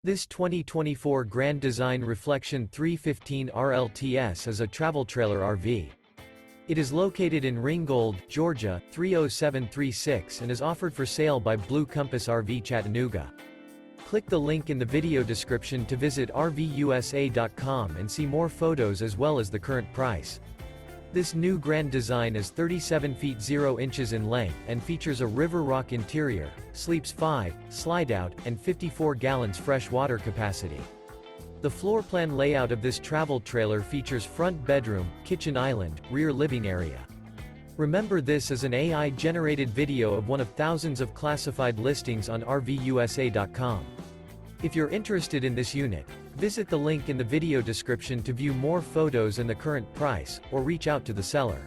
This 2024 Grand Design Reflection 315 RLTS is a travel trailer RV. It is located in Ringgold, Georgia, 30736 and is offered for sale by Blue Compass RV Chattanooga. Click the link in the video description to visit RVUSA.com and see more photos as well as the current price. This new Grand Design is 37 feet 0 inches in length and features a river rock interior, sleeps 5, Slideout, and 54 gallons fresh water capacity. The floor plan layout of this travel trailer features front bedroom, kitchen island, rear living area. Remember, this is an AI-generated video of one of thousands of classified listings on RVUSA.com. If you're interested in this unit, visit the link in the video description to view more photos and the current price, or reach out to the seller.